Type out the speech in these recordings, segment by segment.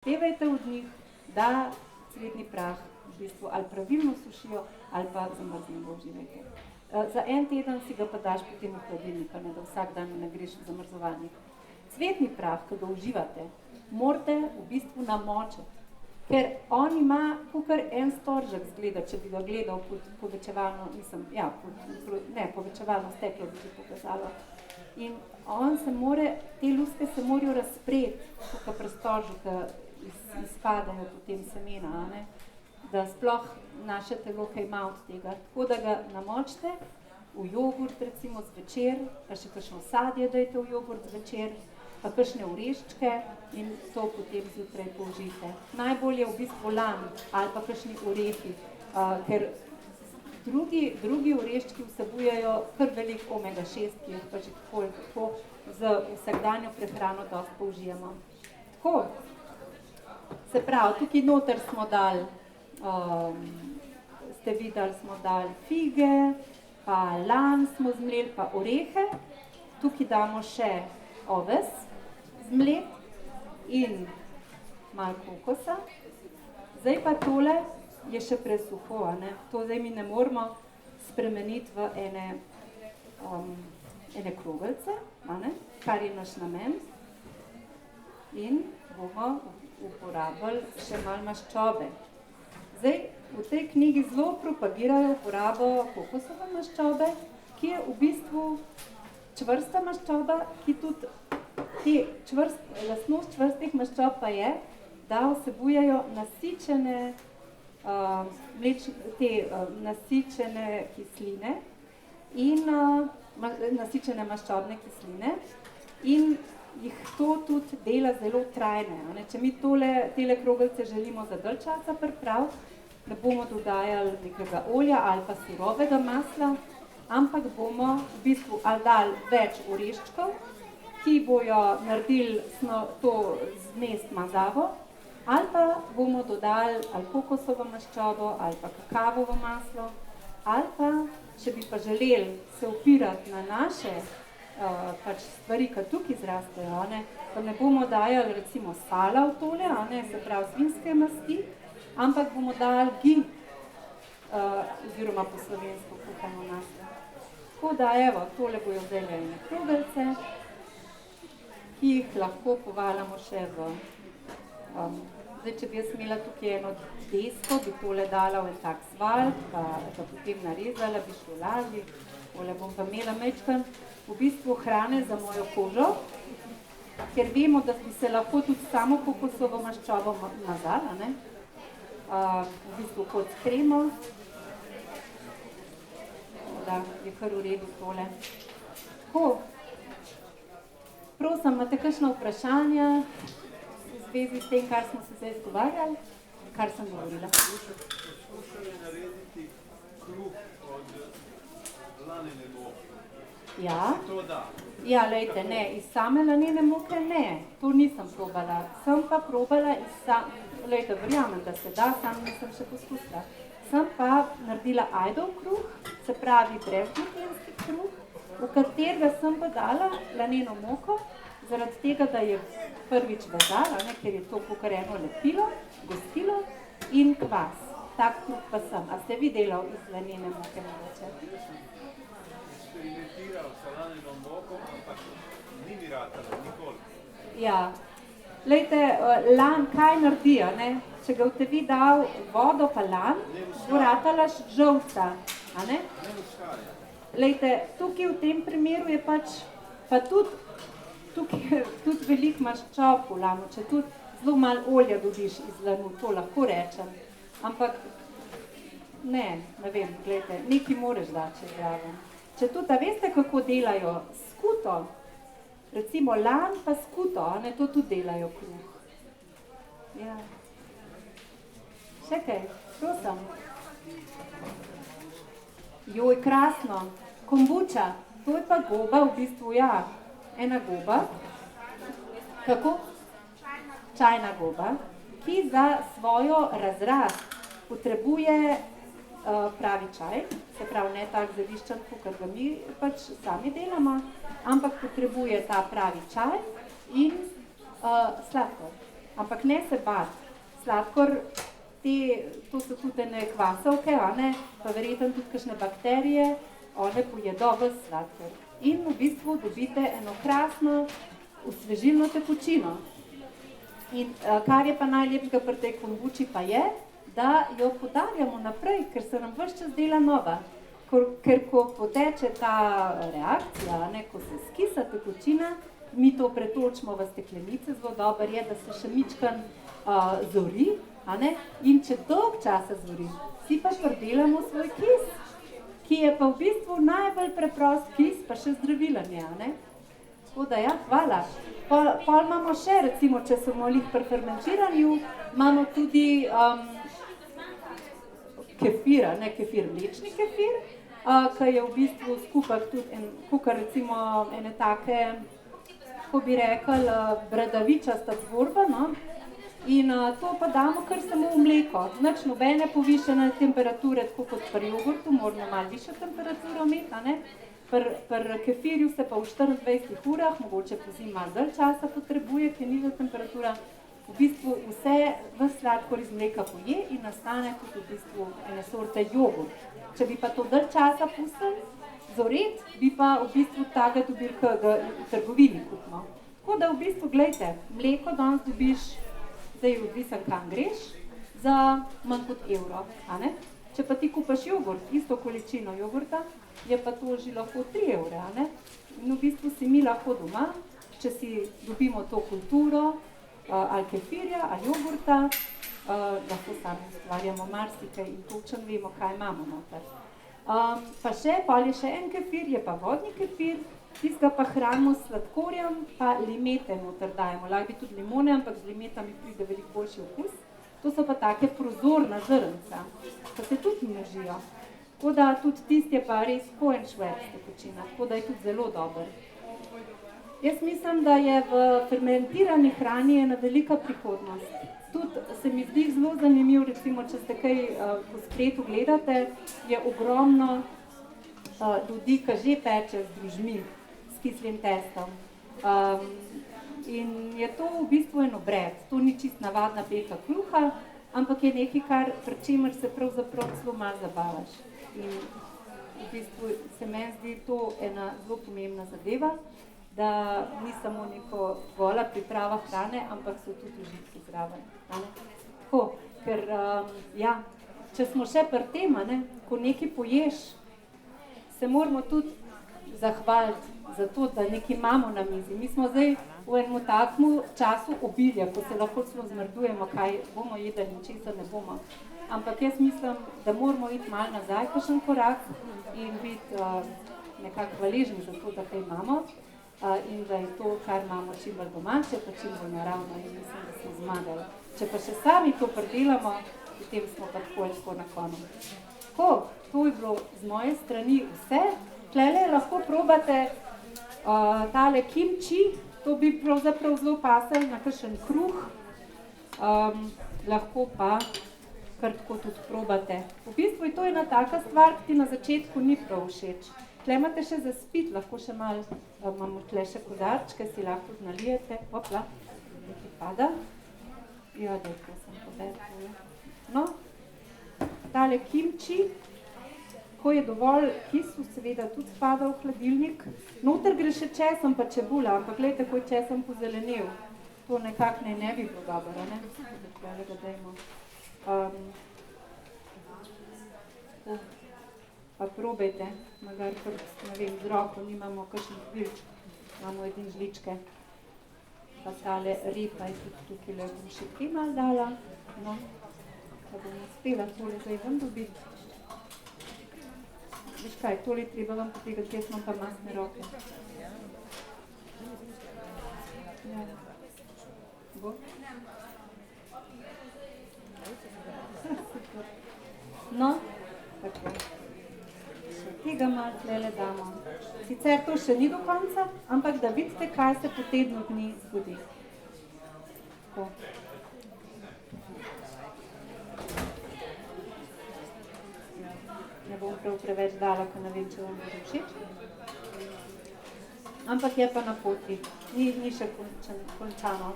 zahtevajte od njih, da cvetni prah v bistvu ali pravilno sušijo ali pa zamrznjeno uživajte. Za en teden si ga pa daš potem v hladilnik, ne, da vsak dan ne greš v zamrzovanje. Cvetni prah, ki ga uživate, morate v bistvu namočiti, ker on ima kakor en storžek zgleda, če bi ga gledal pod povečevalno, povečevalno steklo bi ti pokazalo. In on se more, te luske se morajo razpreti, kakor pri storžu, ki izpadajo potem semena, ne? Da sploh naše telo kaj ima od tega. Tako da ga namočite v jogurt recimo zvečer, pa še kakšno sadje dajte v jogurt zvečer, pa kakšne oreščke in to potem zjutraj použijte. Najbolje v bistvu lan ali pa kakšni orehi, ker drugi oreščki vsebujejo kar veliko omega-6, ki jih pa že tako z vsakdanjo prehrano dosti použijemo. Tako, se pravi, tukaj noter smo dali, ste videli, smo dali fige, pa lan smo zmleli, pa orehe. Tukaj damo še oves zmlet in malo kokosa. Zdaj pa tole je še presuho, ne? To zdaj mi ne moramo spremeniti v ene krogelce, kar je naš namen. In bomo uporabili še malo maščobe. Zdaj, v tej knjigi zelo propagirajo uporabo kokosove maščobe, ki je v bistvu čvrsta maščoba, ki tudi lastnost čvrstih maščob pa je, da vsebujejo nasičene kisline in nasičene maščobne kisline in jih to tudi dela zelo trajne. Če mi tele krogelce želimo za dalj časa pripraviti, ne bomo dodajali nekega olja ali pa surovega masla, ampak bomo v bistvu ali dali več oreščkov, ki bojo naredili to zmes mazavo, ali pa bomo dodali ali kokosovo maščobo ali pa kakavovo maslo, ali pa, če bi pa želeli se opirati na naše stvari, ki tukaj zrastejo, pa ne bomo dajali recimo sala v tole, se pravi svinjske masti, ampak bomo dali ghee, oziroma po slovensko kuhano maslo. Tako da, evo, tole bojo zdaj krogelce, ki jih lahko povaljamo še v... Zdaj, če bi jaz imela tukaj eno desko, bi tole dala v en tak sval, pa ga potem narezala, bi šlo lažje. Tole bom pa imela majčkan v bistvu hrane za mojo kožo, ker vemo, da bi se lahko tudi samo kokosovo maščobo mazala, ne? V bistvu kot kremo. Da, je kar v redu tole. Tako. Prosim, imate kakšno vprašanja v zvezi s tem, kar smo se zdaj izgovarjali, kar sem govorila? Skušali narediti kruh od lanene moke. Ja. To da. Ja, lejte, ne, iz same lanene moke ne, to nisem probala. Sem pa probala lejte, verjamem, da se da, sam nisem še poskusila. Sem pa naredila ajdov kruh, se pravi brezglutenski kruh, v katerega sem pa dala laneno moko, zaradi tega, da je prvič vezala, ker je to kakor eno lepilo, gostilo in kvas. Tak kruh pa sem. A ste vi delal iz lanene moke mogoče? Eksperimentiral s laneno moko, ampak ni mi ratalo, nikoli. Ja. Lejte, lan kaj naredi, če ga boste vi dal vodo pa lan, bo ratala žolca, Ne uskaja. Lejte, tukaj v tem primeru je pač, pa tukaj tudi veliko maščob v lanu, če tudi zelo malo olja dobiš iz lanu, to lahko rečem, ampak ne vem, gledajte, nekaj moraš dati čez zraven. Če tudi, a veste, kako delajo skuto, recimo lan pa skuto, to tudi delajo kruh. Ja. Še kaj, prosim. Joj, krasno. Kombuča, to je pa goba v bistvu, ja. Ena goba. Kako? Čajna goba, ki za svojo razrast potrebuje pravi čaj, se pravi ne tak zeliščen, kot ga mi pač sami delamo, ampak potrebuje ta pravi čaj in sladkor. ampak ne se bati. Sladkor, to so tudi ene kvasovke, pa verjetno tudi kakšne bakterije, one pojedo ves sladkor. In v bistvu dobite eno krasno osvežilno tekočino. In kar je pa najlepšega pri tej kombuči pa je, da jo podarjamo naprej, ker se nam ves čas dela nova. Ker ko poteče ta reakcija, ko se skisa tekočina, mi to pretočimo v steklenice, zelo dobro je, da se še mičkan zori, in če dolg časa zori, si pa pridelamo svoj kis, ki je pa v bistvu najbolj preprost kis, pa še zdravilanje. Tako da ja, hvala. Pol imamo še, recimo, če smo lih pri fermentiranju, imamo tudi kefir, mlečni kefir, ki je v bistvu skupaj tudi kakor recimo ene take, kako bi rekel, bradavičasta tvorba, in to pa damo kar samo v mleko. Nič nobene povišene temperature, tako kot pri jogurtu, moramo malo višjo temperaturo imeti, Pri kefirju se pa v 24 urah, mogoče pozimi malo dalj časa potrebuje, ker je nižja temperatura, v bistvu vse v sladkor iz mleka poje in nastane tudi v bistvu ene sorte jogurt. Če bi pa to dalj časa pustili zoret, bi pa v bistvu takega dobili, ki ga v trgovini kupimo. Tako da v bistvu, glejte, mleko danes dobiš, zdaj odvisen kam greš, za manj kot evro, Če pa ti kupaš jogurt, isto količino jogurta, je pa to že lahko 3 evre, In v bistvu si mi lahko doma, če si dobimo to kulturo, ali kefirja, ali jogurta, lahko sami ustvarjamo marsikaj in točno vemo, kaj imamo noter. Pa pol je še en kefir, je pa vodni kefir, tistega pa hranimo s sladkorjem, pa limete noter dajemo. Lahko bi tudi limone, ampak z limetami pride veliko boljši okus. To so pa take prozorna zrnca, pa se tudi množijo. Tako da tudi tisti je pa res Cohenschwarz tekočina, tako da je tudi zelo dober. Jaz mislim, da je v fermentirani hrani ena velika prihodnost. Tudi se mi zdi zelo zanimiv, recimo, če ste kaj v spletu gledate, je ogromno ljudi, ki že peče z družmi, s kislim testom. In je to v bistvu en obred, to ni čist navadna peka kruha, ampak je nekaj, pri čemer se pravzaprav zelo malo zabavaš. In v bistvu se meni zdi to ena zelo pomembna zadeva, da ni samo neko gola priprava hrane, ampak so tudi užitki zraven. Tako, ker če smo še pri tem, ko nekaj poješ, se moramo tudi zahvaliti za to, da nekaj imamo na mizi. Mi smo zdaj v enem takmu času obilja, ko se lahko celo zmrdujemo, kaj bomo jedli in česa ne bomo. Ampak jaz mislim, da moramo iti malo nazaj, kakšen korak in biti nekako hvaležni za to, da kaj imamo in da je to, kar imamo čim bolj domače, pa čim bolj naravno in mislim, da smo zmagali. Če pa še sami to predelamo, potem smo pa tako na konu. Tako, to je bilo z moje strani vse. Tlele lahko probate tale kimči, to bi pravzaprav zelo pasal na kakšen kruh, lahko pa kar tako tudi probate. V bistvu je to ena taka stvar, ki ti na začetku ni prav všeč. Tle imate še za spit, lahko še malo, imamo tle še kozarčke, si lahko nalijete, hopla, nekaj pada. Ja, da je to sem povedala. No, tale kimči, ko je dovolj kisu, seveda tudi spada v hladilnik. Noter gre še česen pa čebula, ampak gledajte, ko je česen pozelenel. To nekako ne bi bilo dobro, ne? Tukaj ga dajmo. Pa probajte, magar z roko nimamo kakšnih žličk, imamo edin žličke. Pa tale repa je tudi tukaj, le bom še kaj malo dala, no, pa bom uspela tole zdaj ven dobiti. Veš kaj, tole treba vam potegati, jaz imam pa masne roke. Ja. Bo? No, tako. Še tega malo tlele damo. Sicer to še ni do konca, ampak da vidite, kaj se po tednu dni zgodi. Tako. Ne bom prav preveč dala, ko ne vem, če vam bude všeč. Ampak je pa na poti, ni še končano.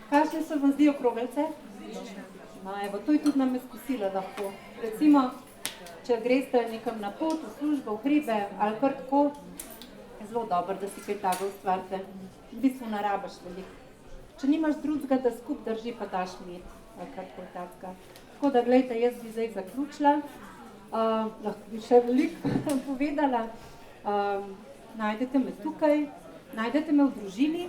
Kakšne se vam zdijo kroglice? No, evo, to je tudi nam izkusila lahko. Recimo, če greste nekam na pot, v službo, v hribe ali kar tako, je zelo dobro, da si kaj tako ustvarite. V bistvu ne rabiš veliko. Če nimaš drugega, da skup drži, pa daš med, ali karkoli takega. Tako da, glejte, jaz bi zdaj zaključila. Lahko bi še veliko povedala. Najdete me tukaj, najdete me v družini,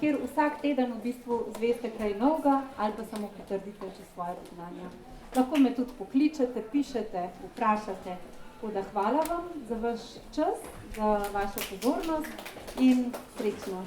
kjer vsak teden v bistvu zveste kaj novega ali pa samo potrdite še svoje znanja. Lahko me tudi pokličete, pišete, vprašate. Tako da hvala vam za vaš čas, za vašo pozornost in srečno.